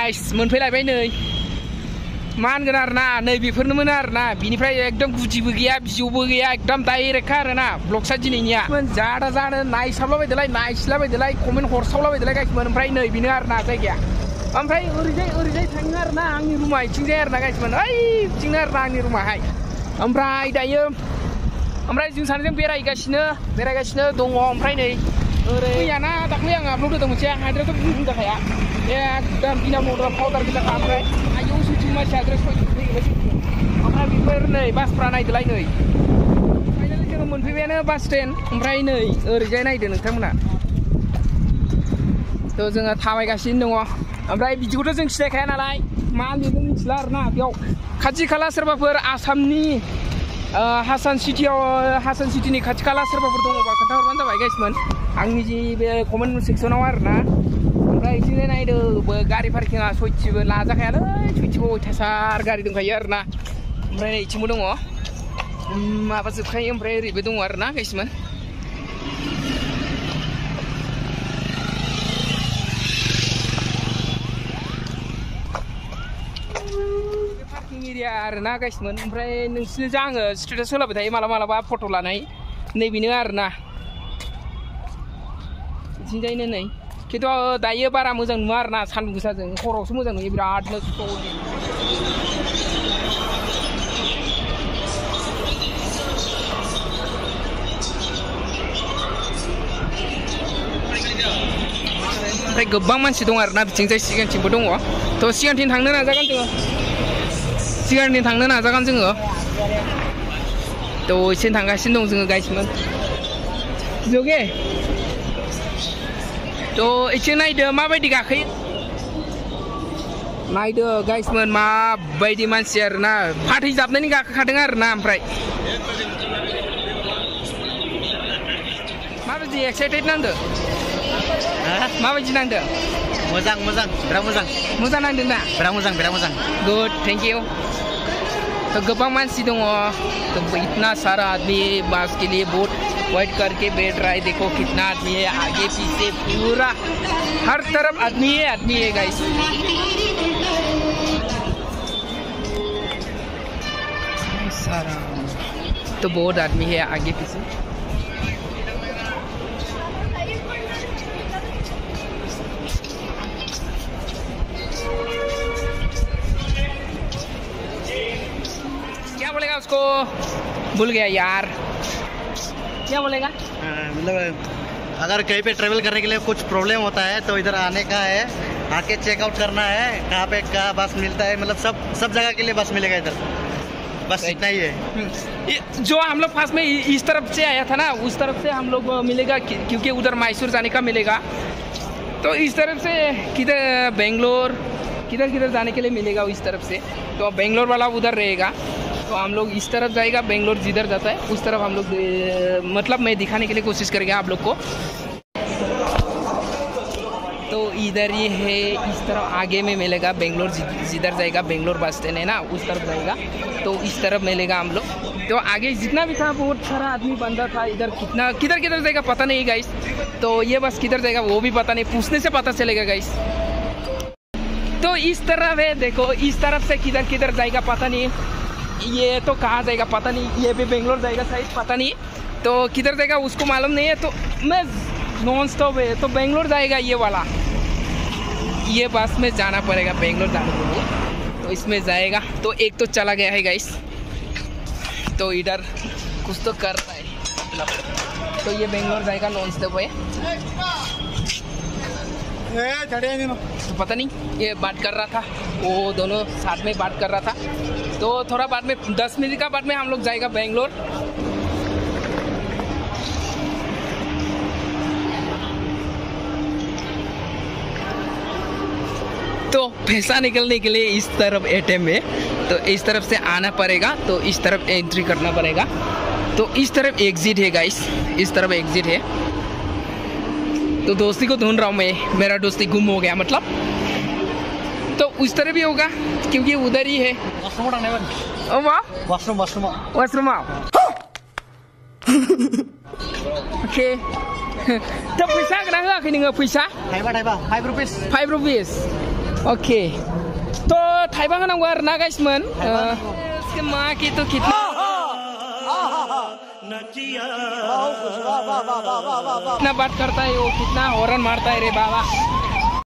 guys मोनफैलायबाय नै मा होनगोन आरोना नै बेफोरनोमोन आरोना बिनिफ्राय एकदम गुदिबो गैया बिजौबो गैया एकदम डाइरेक्टखा आरोना ब्लगसा दिनैनिया जादा जानो नायस्लाबायदोलाय कमेन्ट हरसावलाबायदोलाय गाइसमोन ओमफ्राय नै बेनो आरोना जायगाया ओमफ्राय ओरैजाय थाङो आरोना आंनि रुमा इथिंजाय आरोना गाइसमोन ओइथिंनो आरोना आंनि रुमाहाय ओमफ्राय दायो ओमफ्राय जों सानैजों बेरायगासिनो दङ ओमफ्राय नै ओरै मैयाना दाख्लै आं आपल'ड होदों मोनसे हाइद्राथ' बुंनो जाखाया एकदम बिना मदर पाउडार गोजाखा ओमफ्राय आयौ सैथो मानसिया आद्रेस ओमफ्राय बेफोर नै बासफ्रा नायदोलाय नै फाइनालि जोङो मोनफैबायानो बास स्टेन्ड ओमफ्राय नै ओरैजाय नायदो नोंथांमोना थ' जोङो थाबायगासिनो दङ ओमफ्राय बिदिखौथ' जों सिनायखाया नालाय मा लिरदों मिथिला आरोना बेयाव खाथि खाला सोरबाफोर आसामनि हासान सिटिनि खाथि खाला सोरबाफोर दङबा खोन्थाहरबानो जाबाय गाइसमोन आंनि जि बे कमेन्ट सेक्सनाव आरोना ओमफ्राय इथिंजाय नायदो गारि पार्किंआ सयथिबो लाजाखायालै सयथिबो अयथासार गारि दंखायो आरोना ओमफ्राय इथिंबो दङ माबा जोबखायो ओमफ्राय ओरैबो दङ आरोना गाइसमोन एरिया आरोना गाइसमोन ओमफ्राय नोंसिनिजों आङो स्टेटास होलाबाय थायो मालाबा फट' लानाय नैबेनो आरोना बिथिंजायनो नै खिन्थु दायो बारा मोजां नुवा आरोना सान्दुं गोसाजों हरावसो मोजां नुयो बिरादनो ओमफ्राय गोबां मानसि दं आरोना बिथिंजाय सिगांथिंबो दङ थ' सिगांथिं थांनो नाजागोन जोङो थ' एसे थांगासिनो दं जोङो गाइसमोन जोगे थ' एसे नायदो माबायदि गाखोयो नायदो गाइसमोन माबायदि मानसि आरोना फाथै जाबनायनि गाखोखादों आरोना ओमफ्राय माबायदि एक्साइटेड नांदो माबायदि नांदो मोजां बिराद मोजां नांदों ना बिराद मोजां गुड थैंक यू तो गोबां मानसि दङ तो इतना सारा आदमी बस के लिए बहुत वेट करके बैठ रहा है देखो कितना आदमी है आगे पीछे पूरा हर तरफ आदमी है गाइस सारा तो बहुत आदमी है आगे पीछे क्या बोलेगा उसको भूल गया यार क्या बोलेगा मतलब अगर कहीं पे ट्रेवल करने के लिए कुछ प्रॉब्लम होता है तो इधर आने का है आके चेकआउट करना है कहाँ पे क्या बस मिलता है मतलब सब जगह के लिए बस मिलेगा इधर बस इतना ही है जो हम लोग पास में इस तरफ से आया था ना उस तरफ से हम लोग मिलेगा क्योंकि उधर मैसूर जाने का मिलेगा तो इस तरफ से किधर बेंगलोर किधर जाने के लिए मिलेगा इस तरफ से तो बेंगलोर वाला उधर रहेगा तो हम लोग इस तरफ जाएगा बेंगलोर जिधर जाता है उस तरफ हम लोग मतलब मैं दिखाने के लिए कोशिश करेंगे आप लोग को तो इधर ये है इस तरफ आगे में मिलेगा बेंगलोर जिधर जाएगा बेंगलोर बस स्टैंड है ना उस तरफ जाएगा तो इस तरफ मिलेगा हम लोग तो आगे जितना भी था बहुत सारा आदमी बंदा था इधर किधर जाएगा पता नहीं गाइस तो ये बस किधर जाएगा वो भी पता नहीं पूछने से पता चलेगा गाइस तो इस तरफ है देखो इस तरफ से किधर जाएगा पता नहीं ये तो कहाँ जाएगा पता नहीं ये भी बेंगलोर जाएगा शायद पता नहीं तो किधर जाएगा उसको मालूम नहीं है तो मैं नॉन स्टॉप है तो बेंगलोर जाएगा ये वाला ये बस में जाना पड़ेगा बेंगलोर जाने के लिए तो इसमें जाएगा तो एक तो चला गया है गाइस तो इधर कुछ तो कर रहा है तो ये बेंगलोर जाएगा नॉन स्टॉप है तो पता नहीं ये बात कर रहा था वो दोनों साथ में बात कर रहा था तो थोड़ा बाद में 10 मिनट का बाद में हम लोग जाएगा बेंगलोर तो पैसा निकलने के लिए इस तरफ एटीएम है तो इस तरफ से आना पड़ेगा तो इस तरफ एंट्री करना पड़ेगा तो इस तरफ एग्जिट है गाइस इस तरफ एग्जिट है तो दोस्ती को ढूंढ रहा हूँ मैं मेरा दोस्ती गुम हो गया मतलब तो उस तरह भी होगा क्योंकि उधर ही है वॉशरूम ओके तो पैसा कना होआखै नोङो पैसा 5 रुपीस 5 रुपीस ओके तो थाइबा नांगौ आरो ना गाइसमोन इसके माँ की तो कितना बात करता है वो कितना हॉर्न मारता है रे बाबा